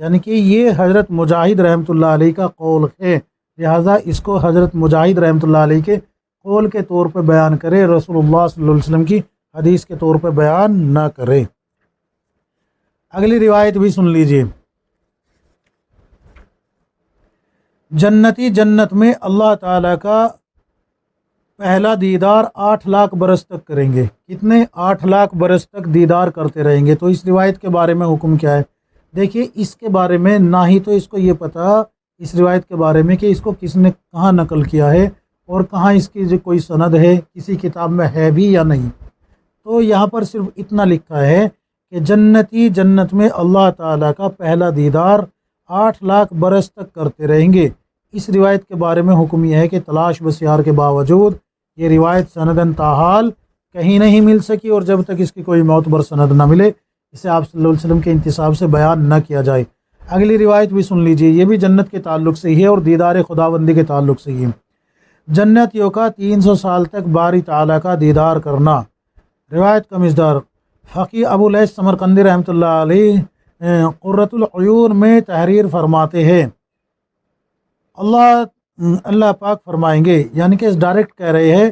یعنی کہ یہ حضرت مجاہد رحمۃ اللہ علیہ کا قول ہے، لہٰذا اس کو حضرت مجاہد رحمۃ اللہ علیہ کے قول کے طور پہ بیان کرے، رسول اللہ صلی اللہ علیہ وسلم کی حدیث کے طور پہ بیان نہ کرے۔ اگلی روایت بھی سن لیجئے۔ جنتی جنت میں اللہ تعالیٰ کا پہلا دیدار 8 لاکھ برس تک کریں گے۔ کتنے؟ 8 لاکھ برس تک دیدار کرتے رہیں گے۔ تو اس روایت کے بارے میں حکم کیا ہے؟ دیکھیے اس کے بارے میں نہ ہی تو اس کو یہ پتہ اس روایت کے بارے میں کہ اس کو کس نے کہاں نقل کیا ہے اور کہاں اس کی جو کوئی سند ہے، کسی کتاب میں ہے بھی یا نہیں۔ تو یہاں پر صرف اتنا لکھا ہے کہ جنتی جنت میں اللہ تعالیٰ کا پہلا دیدار 8 لاکھ برس تک کرتے رہیں گے۔ اس روایت کے بارے میں حکم یہ ہے کہ تلاش بسیار کے باوجود یہ روایت سندن تاحال کہیں نہیں مل سکی، اور جب تک اس کی کوئی معتبر سند نہ ملے اسے آپ صلی اللہ علیہ وسلم کے انتساب سے بیان نہ کیا جائے۔ اگلی روایت بھی سن لیجئے، یہ بھی جنت کے تعلق سے ہی ہے اور دیدار خداوندی کے تعلق سے ہی ہے۔ جنتیوں کا 300 سال تک باری تعالیٰ کا دیدار کرنا۔ روایت کا مصدر فقی ابو لیث سمرقندی رحمۃ اللہ علیہ قرۃ العیون میں تحریر فرماتے ہیں، اللہ پاک فرمائیں گے، یعنی کہ ڈائریکٹ کہہ رہے ہیں،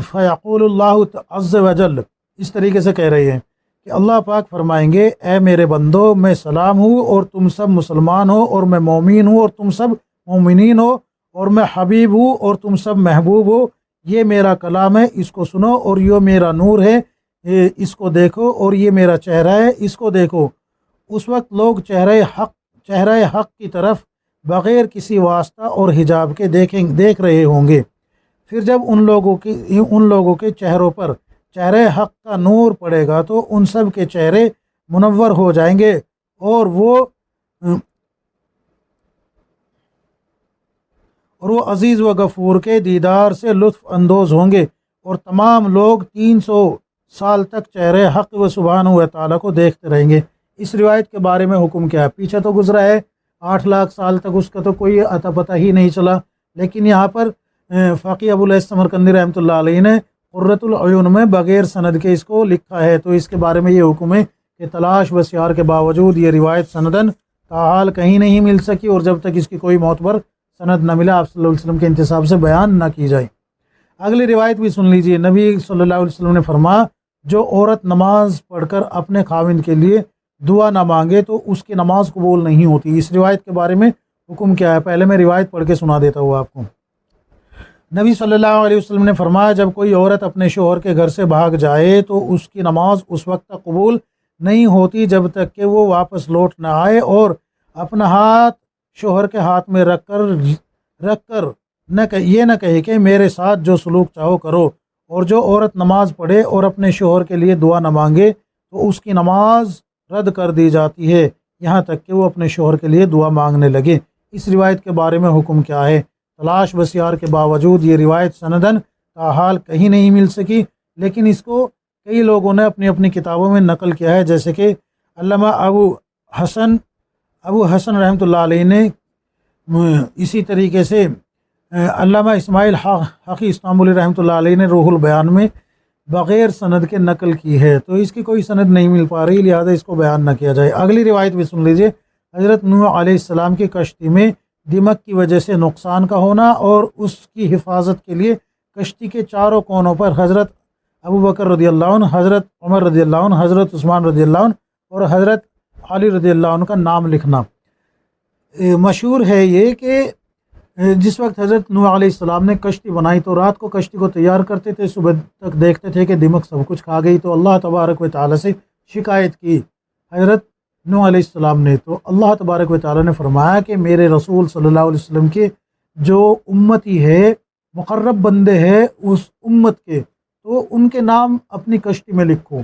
فیقول اللہ عز وجل، اس طریقے سے کہہ رہے ہیں کہ اللہ پاک فرمائیں گے، اے میرے بندو میں سلام ہوں اور تم سب مسلمان ہو، اور میں مومن ہوں اور تم سب مومنین ہو، اور میں حبیب ہوں اور تم سب محبوب ہو۔ یہ میرا کلام ہے، اس کو سنو، اور یہ میرا نور ہے، اس کو دیکھو، اور یہ میرا چہرہ ہے، اس کو دیکھو۔ اس وقت لوگ چہرہ حق کی طرف بغیر کسی واسطہ اور حجاب کے دیکھ رہے ہوں گے۔ پھر جب ان لوگوں کے چہروں پر چہرہ حق کا نور پڑے گا تو ان سب کے چہرے منور ہو جائیں گے، اور وہ عزیز و غفور کے دیدار سے لطف اندوز ہوں گے، اور تمام لوگ 300 سال تک چہرے حق و سبحانہ و تعالیٰ کو دیکھتے رہیں گے۔ اس روایت کے بارے میں حکم کیا ہے؟ پیچھے تو گزرا ہے 8 لاکھ سال تک اس کا تو کوئی اتا پتہ ہی نہیں چلا، لیکن یہاں پر فقی ابو لیث سمرقندی رحمۃ اللہ علیہ نے قرۃ العیون میں بغیر سند کے اس کو لکھا ہے۔ تو اس کے بارے میں یہ حکم ہے کہ تلاش بسیار کے باوجود یہ روایت سندن تاحال کہیں نہیں مل سکی، اور جب تک اس کی کوئی معتبر سند نہ ملا آپ صلی اللہ علیہ وسلم کے انتساب سے بیان نہ کی جائے۔ اگلی روایت بھی سن لیجیے۔ نبی صلی اللہ علیہ وسلم نے فرمایا، جو عورت نماز پڑھ کر اپنے خاوند کے لیے دعا نہ مانگے تو اس کی نماز قبول نہیں ہوتی۔ اس روایت کے بارے میں حکم کیا ہے؟ پہلے میں روایت پڑھ کے سنا دیتا ہوں آپ کو۔ نبی صلی اللہ علیہ وسلم نے فرمایا، جب کوئی عورت اپنے شوہر کے گھر سے بھاگ جائے تو اس کی نماز اس وقت تک قبول نہیں ہوتی جب تک کہ وہ واپس لوٹ نہ آئے اور اپنا ہاتھ شوہر کے ہاتھ میں رکھ کر یہ نہ کہے کہ میرے ساتھ جو سلوک چاہو کرو۔ اور جو عورت نماز پڑھے اور اپنے شوہر کے لیے دعا نہ مانگے تو اس کی نماز رد کر دی جاتی ہے یہاں تک کہ وہ اپنے شوہر کے لیے دعا مانگنے لگے۔ اس روایت کے بارے میں حکم کیا ہے؟ تلاش بسیار کے باوجود یہ روایت سندن تاحال کہیں نہیں مل سکی، لیکن اس کو کئی لوگوں نے اپنی اپنی کتابوں میں نقل کیا ہے، جیسے کہ علامہ ابو حسن رحمۃ اللہ علیہ نے، اسی طریقے سے علامہ اسماعیل حقی استانبولی رحمۃ اللہ علیہ نے روح البیان میں بغیر سند کے نقل کی ہے۔ تو اس کی کوئی سند نہیں مل پا رہی، لہذا اس کو بیان نہ کیا جائے۔ اگلی روایت بھی سن لیجئے۔ حضرت نوح علیہ السلام کی کشتی میں دمک کی وجہ سے نقصان کا ہونا اور اس کی حفاظت کے لیے کشتی کے چاروں کونوں پر حضرت ابو بکر رضی اللہ عنہ، حضرت عمر رضی اللہ عنہ، حضرت عثمان رضی اللہ عنہ اور حضرت علی رضی اللہ عنہ کا نام لکھنا۔ مشہور ہے یہ کہ جس وقت حضرت نوح علیہ السلام نے کشتی بنائی تو رات کو کشتی کو تیار کرتے تھے، صبح تک دیکھتے تھے کہ دمک سب کچھ کھا گئی، تو اللہ تبارک و تعالیٰ سے شکایت کی حضرت نوح علیہ السلام نے۔ تو اللہ تبارک و تعالیٰ نے فرمایا کہ میرے رسول صلی اللہ علیہ وسلم کے جو امتی ہے، مقرب بندے ہیں اس امت کے، تو ان کے نام اپنی کشتی میں لکھو۔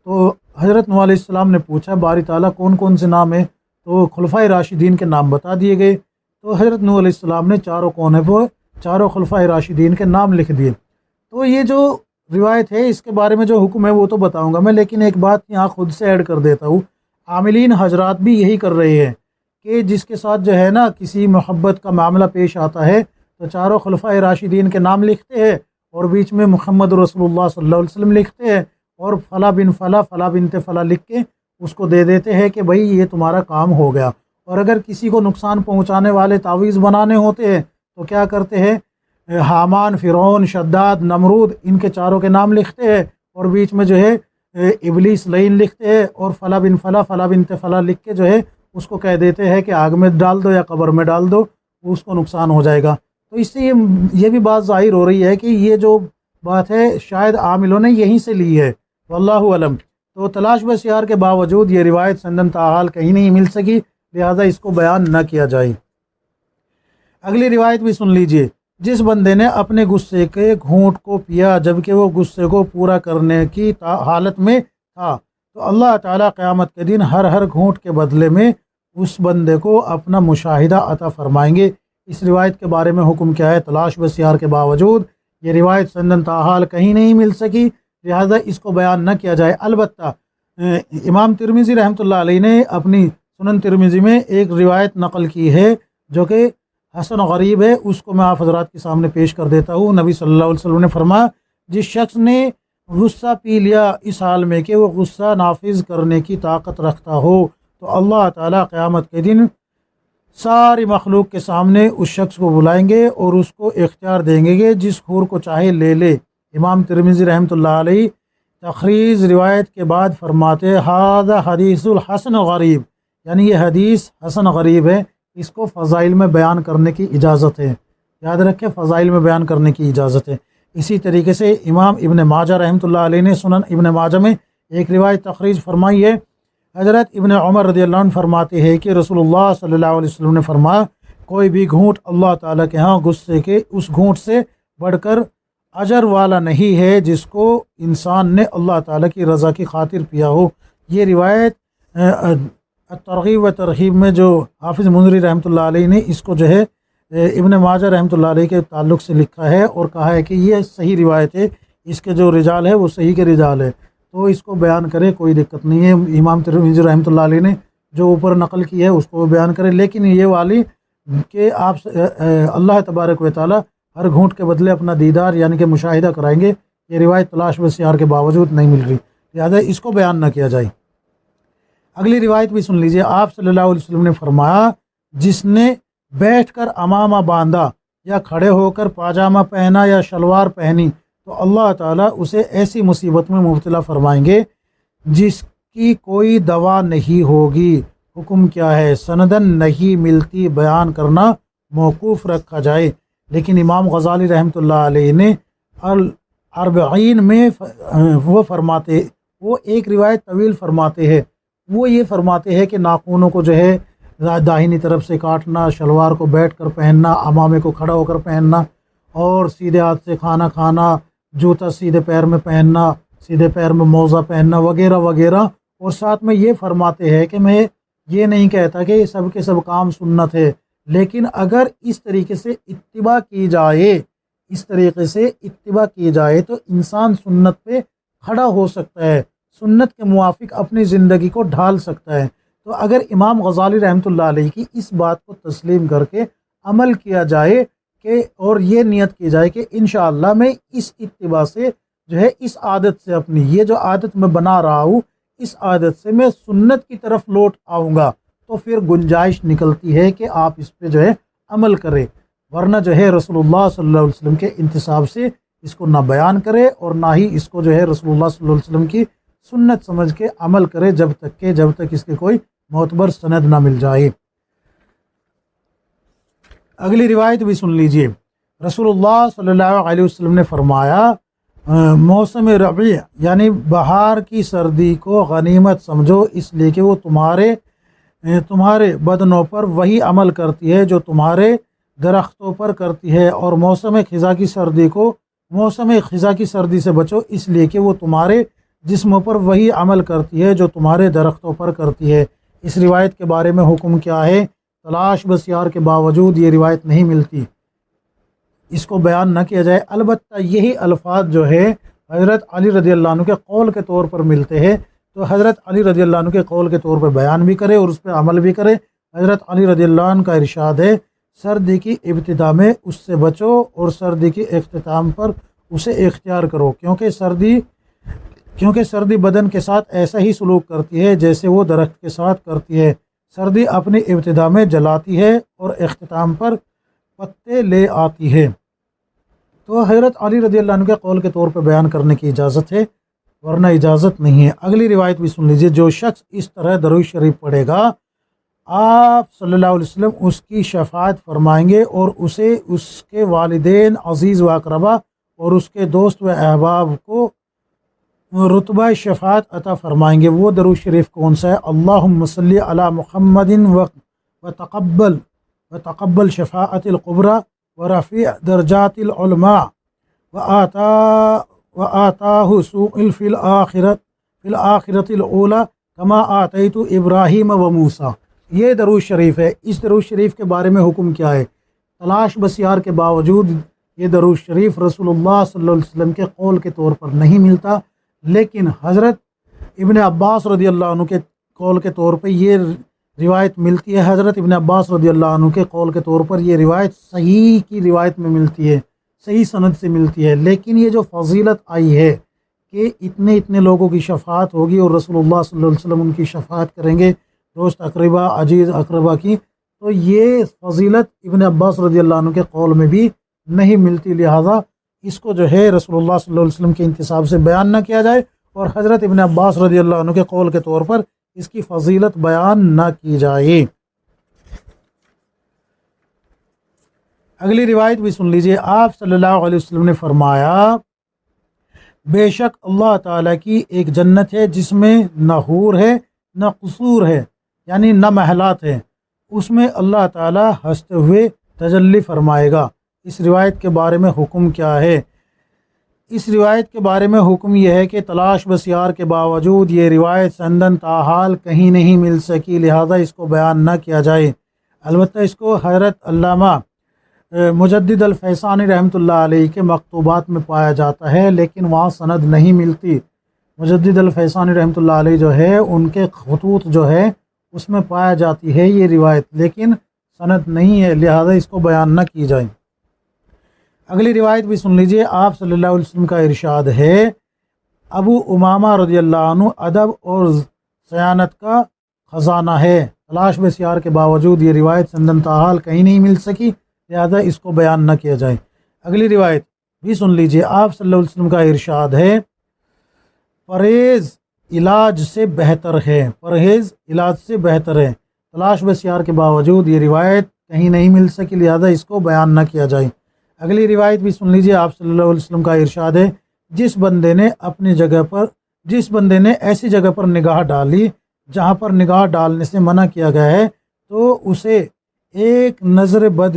تو حضرت نوح علیہ السلام نے پوچھا باری تعالیٰ کون کون سے نام ہیں؟ تو خلفائے راشدین کے نام بتا دیے گئے۔ تو حضرت نوح علیہ السلام نے چاروں کونے پر چاروں خلفائے راشدین کے نام لکھ دیے۔ تو یہ جو روایت ہے اس کے بارے میں جو حکم ہے وہ تو بتاؤں گا میں، لیکن ایک بات یہاں خود سے ایڈ کر دیتا ہوں۔ عاملین حضرات بھی یہی کر رہے ہیں کہ جس کے ساتھ جو ہے نا کسی محبت کا معاملہ پیش آتا ہے تو چاروں خلفائے راشدین کے نام لکھتے ہیں اور بیچ میں محمد رسول اللہ صلی اللہ علیہ وسلم لکھتے ہیں، اور فلاں بن فلاں فلاں بنت فلاں لکھ کے اس کو دے دیتے ہیں کہ بھائی یہ تمہارا کام ہو گیا۔ اور اگر کسی کو نقصان پہنچانے والے تعویذ بنانے ہوتے ہیں تو کیا کرتے ہیں، حامان، فرعون، شداد، نمرود، ان کے چاروں کے نام لکھتے ہیں اور بیچ میں جو ہے ابلیس لعین لکھتے ہیں اور فلاں بن فلاں فلاں بنت فلاں لکھ کے جو ہے اس کو کہہ دیتے ہیں کہ آگ میں ڈال دو یا قبر میں ڈال دو، اس کو نقصان ہو جائے گا۔ تو اس سے یہ بھی بات ظاہر ہو رہی ہے کہ یہ جو بات ہے شاید عاملوں نے یہیں سے لی ہے، واللہ علم۔ تو تلاش بسیار کے باوجود یہ روایت سندن تاحال کہیں نہیں مل سکی، لہذا اس کو بیان نہ کیا جائے۔ اگلی روایت بھی سن لیجئے۔ جس بندے نے اپنے غصے کے گھونٹ کو پیا جبکہ وہ غصے کو پورا کرنے کی حالت میں تھا تو اللہ تعالیٰ قیامت کے دن ہر گھونٹ کے بدلے میں اس بندے کو اپنا مشاہدہ عطا فرمائیں گے۔ اس روایت کے بارے میں حکم کیا ہے؟ تلاش بسیار کے باوجود یہ روایت سندن تاحال کہیں نہیں مل سکی، لہذا اس کو بیان نہ کیا جائے۔ البتہ امام ترمذی رحمۃ اللہ علیہ نے اپنی سنن ترمذی میں ایک روایت نقل کی ہے جو کہ حسن غریب ہے، اس کو میں آپ حضرات کے سامنے پیش کر دیتا ہوں۔ نبی صلی اللہ علیہ وسلم نے فرمایا، جس شخص نے غصہ پی لیا اس حال میں کہ وہ غصہ نافذ کرنے کی طاقت رکھتا ہو تو اللہ تعالیٰ قیامت کے دن ساری مخلوق کے سامنے اس شخص کو بلائیں گے اور اس کو اختیار دیں گے کہ جس حور کو چاہے لے لے۔ امام ترمذی رحمۃ اللہ علیہ تخریج روایت کے بعد فرماتے ھذا حدیث الحسن غریب، یعنی یہ حدیث حسن غریب ہے، اس کو فضائل میں بیان کرنے کی اجازت ہے، یاد رکھیں فضائل میں بیان کرنے کی اجازت ہے۔ اسی طریقے سے امام ابن ماجہ رحمۃ اللہ علیہ نے سنن ابن ماجہ میں ایک روایت تخریج فرمائی ہے۔ حضرت ابن عمر رضی اللہ عنہ فرماتے ہیں کہ رسول اللہ صلی اللہ علیہ وسلم نے فرمایا، کوئی بھی گھونٹ اللہ تعالیٰ کے ہاں غصے کے اس گھونٹ سے بڑھ کر اجر والا نہیں ہے جس کو انسان نے اللہ تعالیٰ کی رضا کی خاطر پیا ہو۔ یہ روایت ترغیب و ترغیب میں جو حافظ منذری رحمۃ اللہ علیہ نے اس کو جو ہے ابن ماجہ رحمۃ اللہ علیہ کے تعلق سے لکھا ہے اور کہا ہے کہ یہ صحیح روایت ہے، اس کے جو رجال ہے وہ صحیح کے رجال ہے، تو اس کو بیان کرے کوئی دقت نہیں ہے۔ امام ترمذی رحمۃ اللہ علیہ نے جو اوپر نقل کی ہے اس کو بیان کرے، لیکن یہ والی کہ آپ اللہ تبارک و تعالیٰ ہر گھونٹ کے بدلے اپنا دیدار یعنی کہ مشاہدہ کرائیں گے، یہ روایت تلاش بسیار کے باوجود نہیں مل رہی، لہٰذا اس کو بیان نہ کیا جائے۔ اگلی روایت بھی سن لیجئے۔ آپ صلی اللہ علیہ وسلم نے فرمایا، جس نے بیٹھ کر امامہ باندھا یا کھڑے ہو کر پاجامہ پہنا یا شلوار پہنی تو اللہ تعالیٰ اسے ایسی مصیبت میں مبتلا فرمائیں گے جس کی کوئی دوا نہیں ہوگی۔ حکم کیا ہے؟ سندن نہیں ملتی، بیان کرنا موقوف رکھا جائے، لیکن امام غزالی رحمۃ اللہ علیہ نے الاربعین میں وہ فرماتے، وہ ایک روایت طویل فرماتے ہیں، وہ یہ فرماتے ہیں کہ ناخنوں کو جو ہے داہنی طرف سے کاٹنا، شلوار کو بیٹھ کر پہننا، امامے کو کھڑا ہو کر پہننا، اور سیدھے ہاتھ سے کھانا کھانا، جوتا سیدھے پیر میں پہننا، سیدھے پیر میں موزہ پہننا وغیرہ وغیرہ۔ اور ساتھ میں یہ فرماتے ہیں کہ میں یہ نہیں کہتا کہ یہ سب کے سب کام سنت ہے، لیکن اگر اس طریقے سے اتباع کی جائے، اس طریقے سے اتباع کی جائے تو انسان سنت پہ کھڑا ہو سکتا ہے، سنت کے موافق اپنی زندگی کو ڈھال سکتا ہے۔ تو اگر امام غزالی رحمۃ اللہ علیہ کی اس بات کو تسلیم کر کے عمل کیا جائے کہ اور یہ نیت کی جائے کہ انشاءاللہ میں اس اتباع سے جو ہے اس عادت سے، اپنی یہ جو عادت میں بنا رہا ہوں اس عادت سے میں سنت کی طرف لوٹ آؤں گا، تو پھر گنجائش نکلتی ہے کہ آپ اس پہ جو ہے عمل کریں، ورنہ جو ہے رسول اللہ صلی اللہ علیہ وسلم کے انتصاب سے اس کو نہ بیان کرے اور نہ ہی اس کو جو ہے رسول اللہ صلی اللہ علیہ وسلم کی سنت سمجھ کے عمل کرے جب تک اس کے کوئی معتبر سند نہ مل جائے۔ اگلی روایت بھی سن لیجئے۔ رسول اللہ صلی اللہ علیہ وسلم نے فرمایا، موسم ربیع یعنی بہار کی سردی کو غنیمت سمجھو، اس لیے کہ وہ تمہارے بدنوں پر وہی عمل کرتی ہے جو تمہارے درختوں پر کرتی ہے، اور موسم خزاں کی سردی سے بچو، اس لیے کہ وہ تمہارے جسموں پر وہی عمل کرتی ہے جو تمہارے درختوں پر کرتی ہے۔ اس روایت کے بارے میں حکم کیا ہے؟ تلاش بسیار کے باوجود یہ روایت نہیں ملتی، اس کو بیان نہ کیا جائے۔ البتہ یہی الفاظ جو ہے حضرت علی رضی اللہ عنہ کے قول کے طور پر ملتے ہیں، تو حضرت علی رضی اللہ عنہ کے قول کے طور پر بیان بھی کرے اور اس پہ عمل بھی کرے۔ حضرت علی رضی اللہ عنہ کا ارشاد ہے، سردی کی ابتدا میں اس سے بچو اور سردی کی اختتام پر اسے اختیار کرو، کیونکہ سردی بدن کے ساتھ ایسا ہی سلوک کرتی ہے جیسے وہ درخت کے ساتھ کرتی ہے۔ سردی اپنی ابتدا میں جلاتی ہے اور اختتام پر پتے لے آتی ہے۔ تو حضرت علی رضی اللہ عنہ کے قول کے طور پہ بیان کرنے کی اجازت ہے، ورنہ اجازت نہیں ہے۔ اگلی روایت بھی سن لیجئے، جو شخص اس طرح درود شریف پڑھے گا آپ صلی اللہ علیہ وسلم اس کی شفاعت فرمائیں گے اور اسے اس کے والدین، عزیز و اقربا اور اس کے دوست و احباب کو رتبہ شفاعت عطا فرمائیں گے۔ وہ درود شریف کون سا ہے؟ اللہم صلی علی محمد وتقبل شفاعت القبری ورفیع درجات العلماء وآتاہ سوء فی الآخرۃ الاولی کما آتیت ابراہیم و موسیٰ۔ یہ درود شریف ہے۔ اس درود شریف کے بارے میں حکم کیا ہے؟ تلاش بسیار کے باوجود یہ درود شریف رسول اللہ صلی اللہ علیہ وسلم کے قول کے طور پر نہیں ملتا، لیکن حضرت ابن عباس رضی اللہ عنہ کے قول کے طور پہ یہ روایت ملتی ہے۔ حضرت ابن عباس رضی اللہ عنہ کے قول کے طور پر یہ روایت صحیح کی روایت میں ملتی ہے، صحیح سند سے ملتی ہے۔ لیکن یہ جو فضیلت آئی ہے کہ اتنے لوگوں کی شفاعت ہوگی اور رسول اللہ صلی اللہ علیہ وسلم ان کی شفاعت کریں گے، دوست اقربا، عزیز اقربا کی، تو یہ فضیلت ابن عباس رضی اللہ عنہ کے قول میں بھی نہیں ملتی، لہذا اس کو جو ہے رسول اللہ صلی اللہ علیہ وسلم کے انتساب سے بیان نہ کیا جائے اور حضرت ابن عباس رضی اللہ عنہ کے قول کے طور پر اس کی فضیلت بیان نہ کی جائے۔ اگلی روایت بھی سن لیجئے، آپ صلی اللہ علیہ وسلم نے فرمایا، بے شک اللہ تعالیٰ کی ایک جنت ہے جس میں نہ حور ہے نہ قصور ہے، یعنی نہ محلات ہے، اس میں اللہ تعالیٰ ہنستے ہوئے تجلی فرمائے گا۔ اس روایت کے بارے میں حکم کیا ہے؟ اس روایت کے بارے میں حکم یہ ہے کہ تلاش بسیار کے باوجود یہ روایت سندن تاحال کہیں نہیں مل سکی، لہذا اس کو بیان نہ کیا جائے۔ البتہ اس کو حضرت علامہ مجدد الفیسانی رحمۃ اللہ علیہ کے مکتوبات میں پایا جاتا ہے، لیکن وہاں سند نہیں ملتی۔ مجدد الفیسانی رحمۃ اللہ علیہ جو ہے ان کے خطوط جو ہے اس میں پایا جاتی ہے یہ روایت، لیکن سند نہیں ہے، لہذا اس کو بیان نہ کی جائے۔ اگلی روایت بھی سن لیجئے، آپ صلی اللہ علیہ وسلم کا ارشاد ہے، ابو امامہ رضی اللہ عنہ ادب اور سیانت کا خزانہ ہے، تلاش بسیار کے باوجود یہ روایت سندن تاحال کہیں نہیں مل سکی، لہذا اس کو بیان نہ کیا جائے۔ اگلی روایت بھی سن لیجئے، آپ صلی اللہ علیہ وسلم کا ارشاد ہے، پرہیز علاج سے بہتر ہے، پرہیز علاج سے بہتر ہے، تلاش بسیار کے باوجود یہ روایت کہیں نہیں مل سکی، لہذا اس کو بیان نہ کیا جائے۔ اگلی روایت بھی سن لیجئے، آپ صلی اللہ علیہ وسلم کا ارشاد ہے، جس بندے نے ایسی جگہ پر نگاہ ڈالی جہاں پر نگاہ ڈالنے سے منع کیا گیا ہے تو اسے ایک نظر بد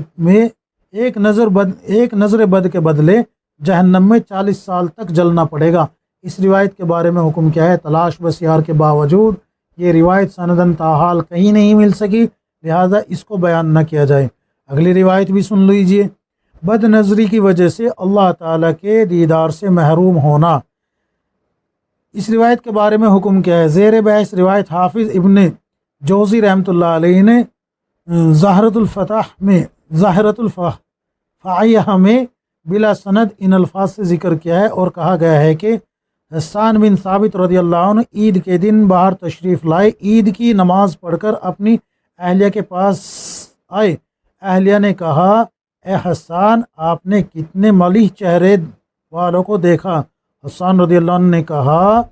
کے بدلے جہنم میں 40 سال تک جلنا پڑے گا۔ اس روایت کے بارے میں حکم کیا ہے؟ تلاش بسیار کے باوجود یہ روایت سندن تاحال کہیں نہیں مل سکی، لہذا اس کو بیان نہ کیا جائے۔ اگلی روایت بھی سن لیجئے، بد نظری کی وجہ سے اللہ تعالیٰ کے دیدار سے محروم ہونا۔ اس روایت کے بارے میں حکم کیا ہے؟ زیر بحث روایت حافظ ابن جوزی رحمۃ اللہ علیہ نے ظاہرۃ الفاعیہ میں بلا سند ان الفاظ سے ذکر کیا ہے اور کہا گیا ہے کہ حسان بن ثابت رضی اللہ عنہ عید کے دن باہر تشریف لائے، عید کی نماز پڑھ کر اپنی اہلیہ کے پاس آئے، اہلیہ نے کہا، اے حسان، آپ نے کتنے ملیح چہرے والوں کو دیکھا؟ حسان رضی اللہ عنہ نے کہا،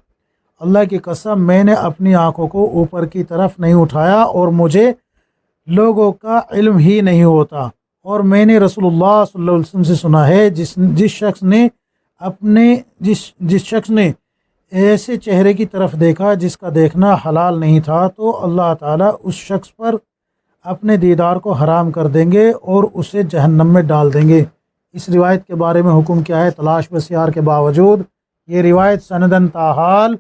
اللہ کی قسم میں نے اپنی آنکھوں کو اوپر کی طرف نہیں اٹھایا اور مجھے لوگوں کا علم ہی نہیں ہوتا، اور میں نے رسول اللہ صلی اللہ علیہ وسلم سے سنا ہے، جس شخص نے ایسے چہرے کی طرف دیکھا جس کا دیکھنا حلال نہیں تھا تو اللہ تعالیٰ اس شخص پر اپنے دیدار کو حرام کر دیں گے اور اسے جہنم میں ڈال دیں گے۔ اس روایت کے بارے میں حکم کیا ہے؟ تلاش بسیار کے باوجود یہ روایت سندن تاحال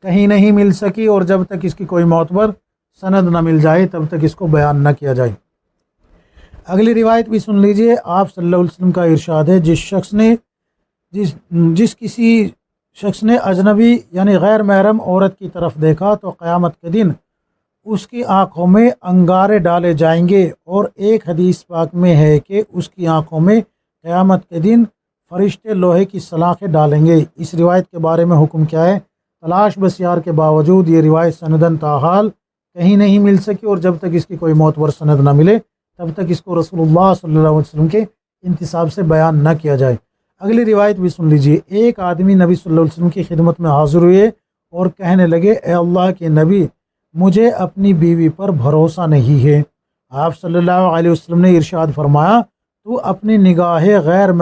کہیں نہیں مل سکی، اور جب تک اس کی کوئی معتبر سند نہ مل جائے تب تک اس کو بیان نہ کیا جائے۔ اگلی روایت بھی سن لیجئے، آپ صلی اللہ علیہ وسلم کا ارشاد ہے، جس کسی شخص نے اجنبی یعنی غیر محرم عورت کی طرف دیکھا تو قیامت کے دن اس کی آنکھوں میں انگارے ڈالے جائیں گے، اور ایک حدیث پاک میں ہے کہ اس کی آنکھوں میں قیامت کے دن فرشتے لوہے کی سلاخیں ڈالیں گے۔ اس روایت کے بارے میں حکم کیا ہے؟ تلاش بسیار کے باوجود یہ روایت سندن تاحال کہیں نہیں مل سکی، اور جب تک اس کی کوئی معتبر سند نہ ملے تب تک اس کو رسول اللہ صلی اللہ علیہ وسلم کے انتساب سے بیان نہ کیا جائے۔ اگلی روایت بھی سن لیجیے۔ ایک آدمی نبی صلی اللہ علیہ وسلم کی خدمت میں حاضر ہوئے اور کہنے لگے، اے اللہ کے نبی، مجھے اپنی بیوی پر بھروسہ نہیں ہے۔ آپ صلی اللہ علیہ وسلم نے ارشاد فرمایا، تو اپنی نگاہ غیر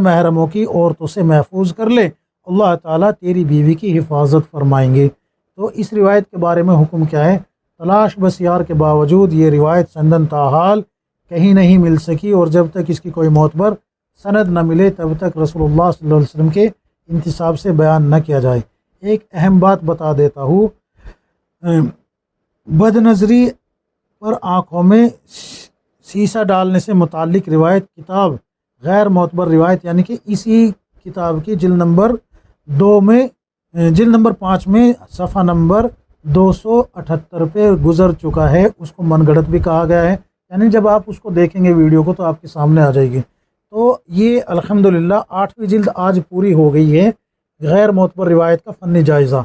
محرموں کی عورتوں سے محفوظ کر لے، اللہ تعالیٰ تیری بیوی کی حفاظت فرمائیں گے۔ تو اس روایت کے بارے میں حکم کیا ہے؟ تلاش بسیار کے باوجود یہ روایت سندن تاحال کہیں نہیں مل سکی، اور جب تک اس کی کوئی معتبر سند نہ ملے تب تک رسول اللہ صلی اللہ علیہ وسلم کے انتساب سے بیان نہ کیا جائے۔ ایک اہم بات بتا دیتا ہوں، بد نظری پر آنکھوں میں سیسا ڈالنے سے متعلق روایت کتاب غیر معتبر روایت، یعنی کہ اسی کتاب کی جلد نمبر 5 میں صفحہ نمبر 278 پہ گزر چکا ہے، اس کو من گھڑت بھی کہا گیا ہے، یعنی جب آپ اس کو دیکھیں گے ویڈیو کو تو آپ کے سامنے آ جائے گی۔ تو یہ الحمدللہ 8ویں جلد آج پوری ہو گئی ہے، غیر معتبر روایت کا فنی جائزہ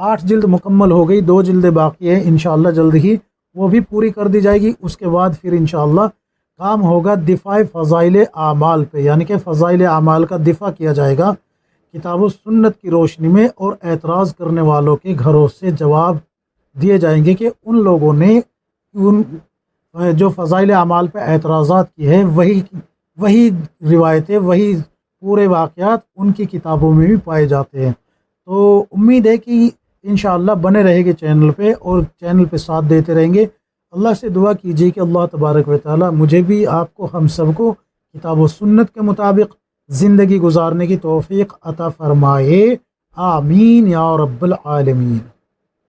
8 جلد مکمل ہو گئی، 2 جلدیں باقی ہیں، انشاءاللہ جلد ہی وہ بھی پوری کر دی جائے گی۔ اس کے بعد پھر انشاءاللہ کام ہوگا دفاع فضائل اعمال پہ، یعنی کہ فضائل اعمال کا دفاع کیا جائے گا کتاب و سنت کی روشنی میں، اور اعتراض کرنے والوں کے گھروں سے جواب دیے جائیں گے کہ ان لوگوں نے جو فضائل اعمال پہ اعتراضات کی ہے وہی روایتیں، وہی پورے واقعات ان کی کتابوں میں بھی پائے جاتے ہیں۔ تو امید ہے کہ انشاءاللہ بنے رہے گے چینل پہ، اور چینل پہ ساتھ دیتے رہیں گے۔ اللہ سے دعا کیجیے کہ اللہ تبارک و تعالی مجھے بھی، آپ کو، ہم سب کو کتاب و سنت کے مطابق زندگی گزارنے کی توفیق عطا فرمائے، آمین یا رب العالمین۔